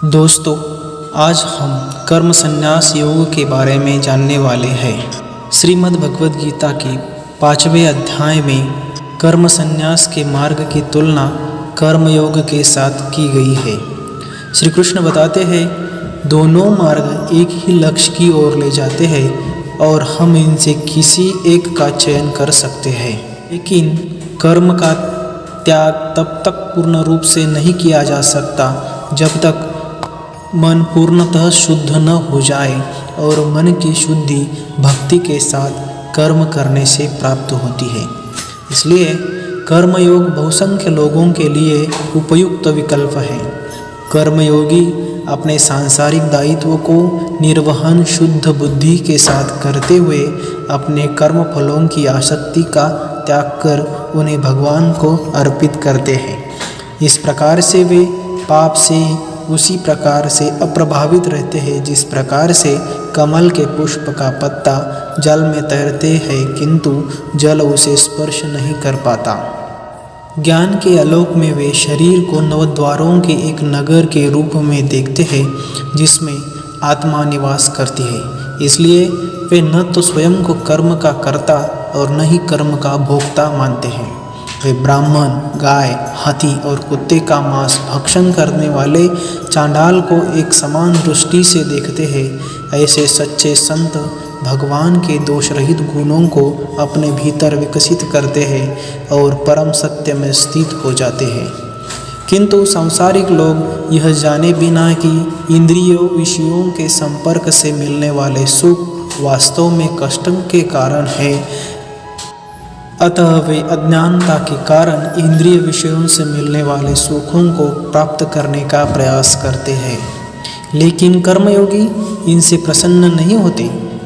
दोस्तों, आज हम कर्म संन्यास योग के बारे में जानने वाले हैं। श्रीमद् भगवद गीता के 5वें अध्याय में कर्म संन्यास के मार्ग की तुलना कर्म योग के साथ की गई है। श्री कृष्ण बताते हैं, दोनों मार्ग एक ही लक्ष्य की ओर ले जाते हैं और हम इनसे किसी एक का चयन कर सकते हैं। लेकिन कर्म का त्याग तब तक पूर्ण रूप से नहीं किया जा सकता जब तक मन पूर्णतः शुद्ध न हो जाए, और मन की शुद्धि भक्ति के साथ कर्म करने से प्राप्त होती है। इसलिए कर्मयोग बहुसंख्य लोगों के लिए उपयुक्त विकल्प है। कर्मयोगी अपने सांसारिक दायित्व को निर्वहन शुद्ध बुद्धि के साथ करते हुए अपने कर्म फलों की आसक्ति का त्याग कर उन्हें भगवान को अर्पित करते हैं। इस प्रकार से वे पाप से उसी प्रकार से अप्रभावित रहते हैं जिस प्रकार से कमल के पुष्प का पत्ता जल में तैरते हैं किंतु जल उसे स्पर्श नहीं कर पाता। ज्ञान के आलोक में वे शरीर को नवद्वारों के एक नगर के रूप में देखते हैं जिसमें आत्मा निवास करती है। इसलिए वे न तो स्वयं को कर्म का कर्ता और न ही कर्म का भोक्ता मानते हैं। वे ब्राह्मण, गाय, हाथी और कुत्ते का मांस भक्षण करने वाले चांडाल को एक समान दृष्टि से देखते हैं। ऐसे सच्चे संत भगवान के दोष रहित गुणों को अपने भीतर विकसित करते हैं और परम सत्य में स्थित हो जाते हैं। किंतु सांसारिक लोग यह जाने बिना कि इंद्रियों विषयों के संपर्क से मिलने वाले सुख वास्तव में कष्ट के कारण है, अतः वे अज्ञानता के कारण इंद्रिय विषयों से मिलने वाले सुखों को प्राप्त करने का प्रयास करते हैं। लेकिन कर्मयोगी इनसे प्रसन्न नहीं होते,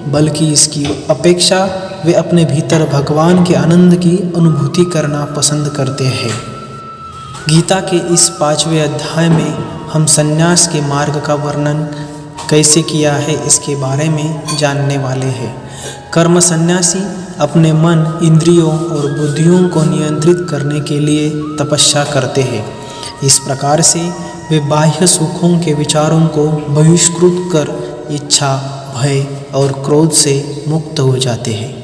बल्कि इसकी अपेक्षा वे अपने भीतर भगवान के आनंद की अनुभूति करना पसंद करते हैं। गीता के इस 5वें अध्याय में हम संन्यास के मार्ग का वर्णन कैसे किया है इसके बारे में जानने वाले हैं। कर्म संन्यासी अपने मन, इंद्रियों और बुद्धियों को नियंत्रित करने के लिए तपस्या करते हैं। इस प्रकार से वे बाह्य सुखों के विचारों को बहिष्कृत कर इच्छा, भय और क्रोध से मुक्त हो जाते हैं।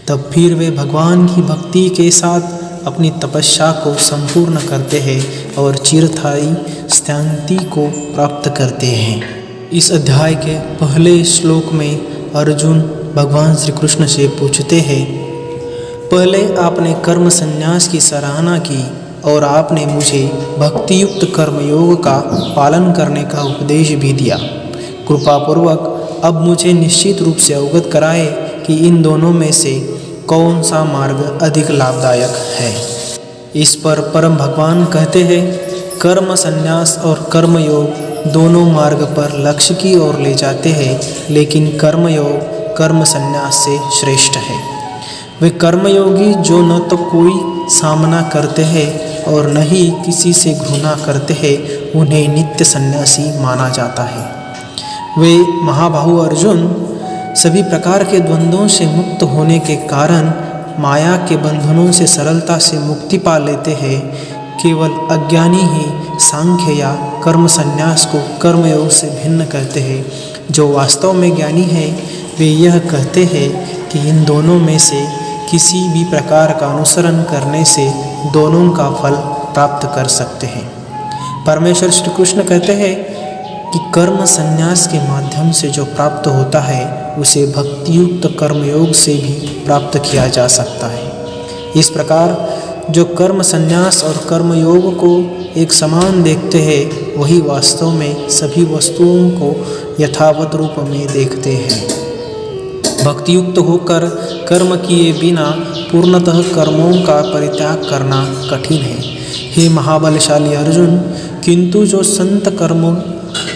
तब फिर वे भगवान की भक्ति के साथ अपनी तपस्या को संपूर्ण करते हैं और चिरस्थायी शांति को प्राप्त करते हैं। इस अध्याय के पहले श्लोक में अर्जुन भगवान श्री कृष्ण से पूछते हैं, पहले आपने कर्म संन्यास की सराहना की और आपने मुझे भक्तियुक्त कर्मयोग का पालन करने का उपदेश भी दिया। कृपापूर्वक अब मुझे निश्चित रूप से अवगत कराए कि इन दोनों में से कौन सा मार्ग अधिक लाभदायक है। इस पर परम भगवान कहते हैं, कर्म संन्यास और कर्मयोग दोनों मार्ग पर लक्ष्य की ओर ले जाते हैं, लेकिन कर्मयोग कर्म संन्यास से श्रेष्ठ है। वे कर्मयोगी जो न तो कोई सामना करते हैं और न ही किसी से घृणा करते हैं, उन्हें नित्य सन्यासी माना जाता है। वे महाबाहु अर्जुन सभी प्रकार के द्वंद्वों से मुक्त होने के कारण माया के बंधनों से सरलता से मुक्ति पा लेते हैं। केवल अज्ञानी ही सांख्य या कर्म संन्यास को कर्मयोग से भिन्न कहते हैं। जो वास्तव में ज्ञानी है वे यह कहते हैं कि इन दोनों में से किसी भी प्रकार का अनुसरण करने से दोनों का फल प्राप्त कर सकते हैं। परमेश्वर श्री कृष्ण कहते हैं कि कर्म संन्यास के माध्यम से जो प्राप्त होता है उसे भक्तियुक्त कर्मयोग से भी प्राप्त किया जा सकता है। इस प्रकार जो कर्म संन्यास और कर्मयोग को एक समान देखते हैं, वही वास्तव में सभी वस्तुओं को यथावत रूप में देखते हैं। भक्तियुक्त होकर कर्म किए बिना पूर्णतः कर्मों का परित्याग करना कठिन है। हे महाबलशाली अर्जुन, किंतु जो संत कर्म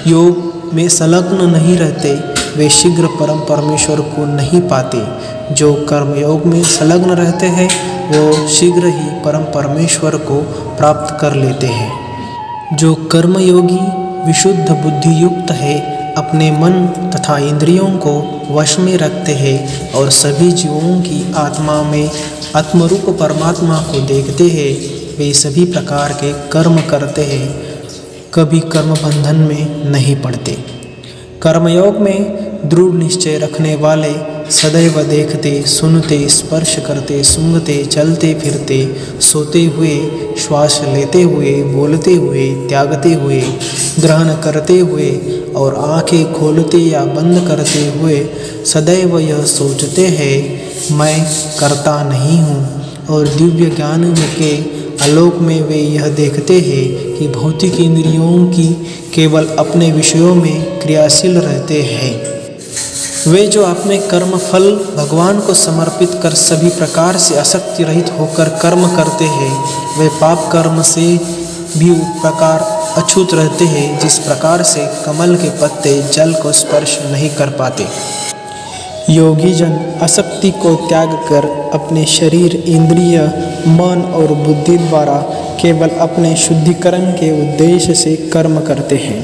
योग में संलग्न नहीं रहते वे शीघ्र परम परमेश्वर को नहीं पाते। जो कर्मयोग में संलग्न रहते हैं वो शीघ्र ही परम परमेश्वर को प्राप्त कर लेते हैं। जो कर्मयोगी विशुद्ध बुद्धि युक्त है, अपने मन तथा इंद्रियों को वश में रखते हैं और सभी जीवों की आत्मा में आत्मरूप परमात्मा को देखते हैं, वे सभी प्रकार के कर्म करते हैं, कभी कर्म बंधन में नहीं पड़ते। कर्मयोग में दृढ़ निश्चय रखने वाले सदैव देखते, सुनते, स्पर्श करते, सूंघते, चलते फिरते, सोते हुए, श्वास लेते हुए, बोलते हुए, त्यागते हुए, ग्रहण करते हुए और आंखें खोलते या बंद करते हुए सदैव यह सोचते हैं मैं करता नहीं हूँ। और दिव्य ज्ञान के आलोक में वे यह देखते हैं कि भौतिक इंद्रियों की केवल अपने विषयों में क्रियाशील रहते हैं। वे जो अपने कर्म फल भगवान को समर्पित कर सभी प्रकार से आसक्ति रहित होकर कर्म करते हैं, वे पाप कर्म से भी उस प्रकार अछूत रहते हैं जिस प्रकार से कमल के पत्ते जल को स्पर्श नहीं कर पाते। योगी जन आसक्ति को त्याग कर अपने शरीर, इंद्रिय, मन और बुद्धि द्वारा केवल अपने शुद्धिकरण के उद्देश्य से कर्म करते हैं।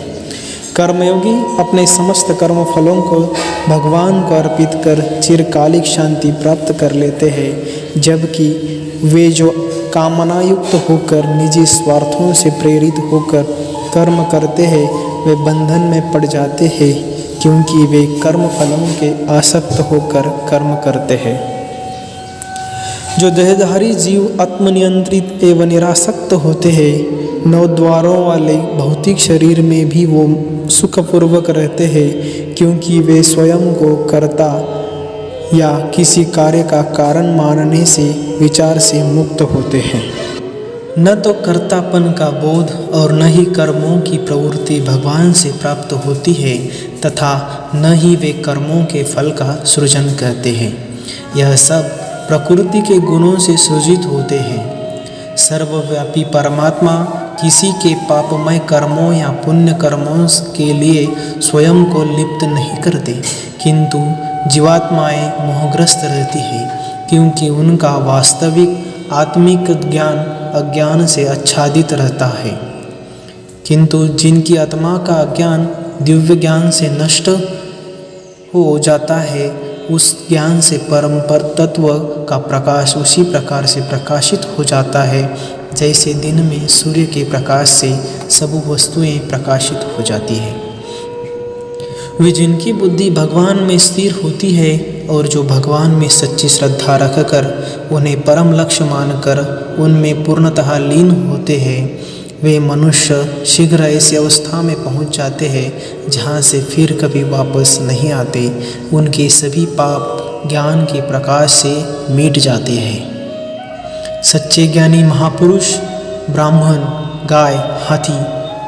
कर्मयोगी अपने समस्त कर्म फलों को भगवान को अर्पित कर चिरकालिक शांति प्राप्त कर लेते हैं, जबकि वे जो कामनायुक्त होकर निजी स्वार्थों से प्रेरित होकर कर्म करते हैं वे बंधन में पड़ जाते हैं, क्योंकि वे कर्म फलों के आसक्त होकर कर्म करते हैं। जो देहधारी जीव आत्मनियंत्रित एवं निरासक्त होते हैं, 9 द्वारों वाले भौतिक शरीर में भी वो सुखपूर्वक रहते हैं, क्योंकि वे स्वयं को कर्ता या किसी कार्य का कारण मानने से विचार से मुक्त होते हैं। न तो कर्तापन का बोध और न ही कर्मों की प्रवृत्ति भगवान से प्राप्त होती है तथा न ही वे कर्मों के फल का सृजन करते हैं। यह सब प्रकृति के गुणों से सृजित होते हैं। सर्वव्यापी परमात्मा किसी के पापमय कर्मों या पुण्य कर्मों के लिए स्वयं को लिप्त नहीं करते, किंतु जीवात्माएं मोहग्रस्त रहती है, क्योंकि उनका वास्तविक आत्मिक ज्ञान अज्ञान से आच्छादित रहता है। किंतु जिनकी आत्मा का अज्ञान दिव्य ज्ञान से नष्ट हो जाता है, उस ज्ञान से परम पर तत्व का प्रकाश उसी प्रकार से प्रकाशित हो जाता है जैसे दिन में सूर्य के प्रकाश से सब वस्तुएं प्रकाशित हो जाती है। वे जिनकी बुद्धि भगवान में स्थिर होती है और जो भगवान में सच्ची श्रद्धा रखकर उन्हें परम लक्ष्य मानकर उनमें पूर्णतः लीन होते हैं, वे मनुष्य शीघ्र ऐसी अवस्था में पहुंच जाते हैं जहां से फिर कभी वापस नहीं आते। उनके सभी पाप ज्ञान के प्रकाश से मिट जाते हैं। सच्चे ज्ञानी महापुरुष ब्राह्मण, गाय, हाथी,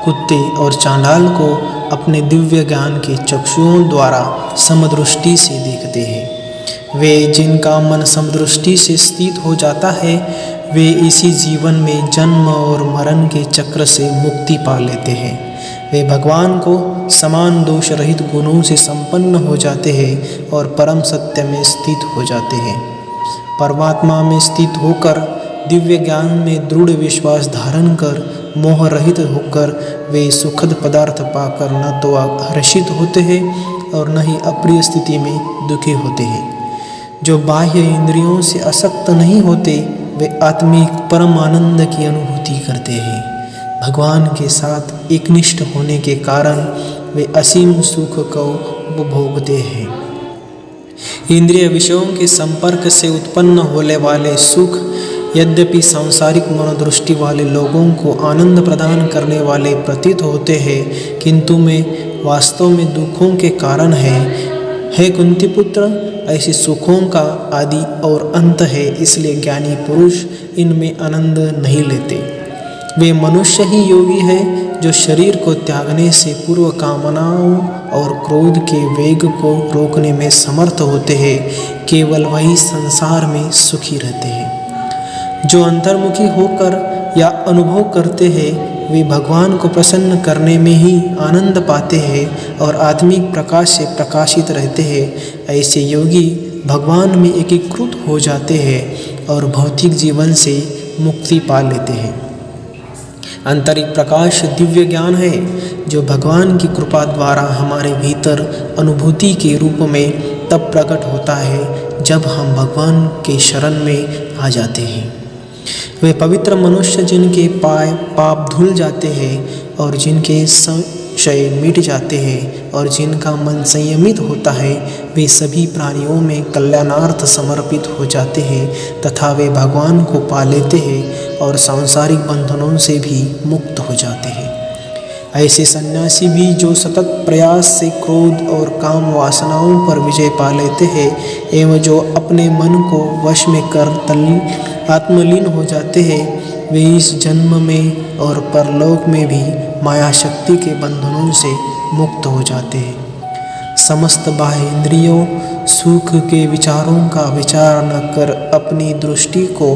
कुत्ते और चांडाल को अपने दिव्य ज्ञान के चक्षुओं द्वारा समदृष्टि से देखते हैं। वे जिनका मन समदृष्टि से स्थित हो जाता है, वे इसी जीवन में जन्म और मरण के चक्र से मुक्ति पा लेते हैं। वे भगवान को समान दोष रहित गुणों से संपन्न हो जाते हैं और परम सत्य में स्थित हो जाते हैं। परमात्मा में स्थित होकर दिव्य ज्ञान में दृढ़ विश्वास धारण कर मोह रहित होकर वे सुखद पदार्थ पाकर न तो हर्षित होते हैं और न ही अप्रिय स्थिति में दुखी होते हैं। जो बाह्य इंद्रियों से आसक्त नहीं होते, वे आत्मिक परम आनंद की अनुभूति करते हैं। भगवान के साथ एकनिष्ठ होने के कारण वे असीम सुख को उपभोगते हैं। इंद्रिय विषयों के संपर्क से उत्पन्न होने वाले सुख यद्यपि सांसारिक मनोदृष्टि वाले लोगों को आनंद प्रदान करने वाले प्रतीत होते हैं, किंतु में वास्तव में दुखों के कारण है। हे कुंती पुत्र, ऐसे सुखों का आदि और अंत है, इसलिए ज्ञानी पुरुष इनमें आनंद नहीं लेते। वे मनुष्य ही योगी है जो शरीर को त्यागने से पूर्व कामनाओं और क्रोध के वेग को रोकने में समर्थ होते हैं। केवल वही संसार में सुखी रहते हैं। जो अंतर्मुखी होकर या अनुभव करते हैं, वे भगवान को प्रसन्न करने में ही आनंद पाते हैं और आत्मिक प्रकाश से प्रकाशित रहते हैं। ऐसे योगी भगवान में एकीकृत हो जाते हैं और भौतिक जीवन से मुक्ति पा लेते हैं। आंतरिक प्रकाश दिव्य ज्ञान है जो भगवान की कृपा द्वारा हमारे भीतर अनुभूति के रूप में तब प्रकट होता है जब हम भगवान के शरण में आ जाते हैं। वे पवित्र मनुष्य जिनके पाप धुल जाते हैं और जिनके संशय मिट जाते हैं और जिनका मन संयमित होता है, वे सभी प्राणियों में कल्याणार्थ समर्पित हो जाते हैं तथा वे भगवान को पा लेते हैं और सांसारिक बंधनों से भी मुक्त हो जाते हैं। ऐसे सन्यासी भी जो सतत प्रयास से क्रोध और काम वासनाओं पर विजय पा लेते हैं एवं जो अपने मन को वश में कर आत्मलीन हो जाते हैं, वे इस जन्म में और परलोक में भी माया शक्ति के बंधनों से मुक्त हो जाते हैं। समस्त बाह्य इंद्रियों सुख के विचारों का विचार न कर अपनी दृष्टि को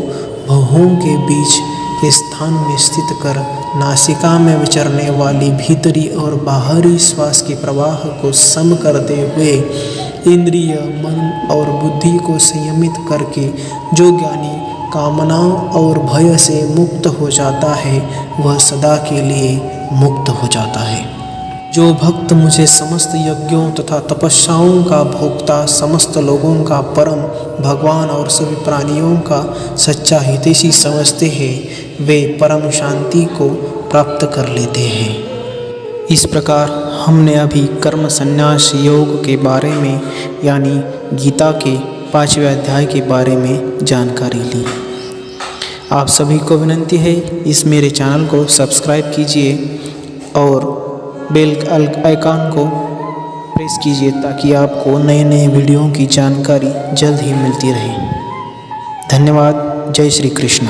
भवों के बीच के स्थान में स्थित कर नासिका में विचरने वाली भीतरी और बाहरी श्वास के प्रवाह को सम करते हुए इंद्रिय, मन और बुद्धि को संयमित करके जो ज्ञानी कामनाओं और भय से मुक्त हो जाता है, वह सदा के लिए मुक्त हो जाता है। जो भक्त मुझे समस्त यज्ञों तथा तपस्याओं का भोक्ता, समस्त लोगों का परम भगवान और सभी प्राणियों का सच्चा हितैषी समझते हैं, वे परम शांति को प्राप्त कर लेते हैं। इस प्रकार हमने अभी कर्म संन्यास योग के बारे में यानी गीता के 5वें अध्याय के बारे में जानकारी ली। आप सभी को विनंती है इस मेरे चैनल को सब्सक्राइब कीजिए और बेल आइकन को प्रेस कीजिए ताकि आपको नए नए वीडियो की जानकारी जल्द ही मिलती रहे। धन्यवाद। जय श्री कृष्ण।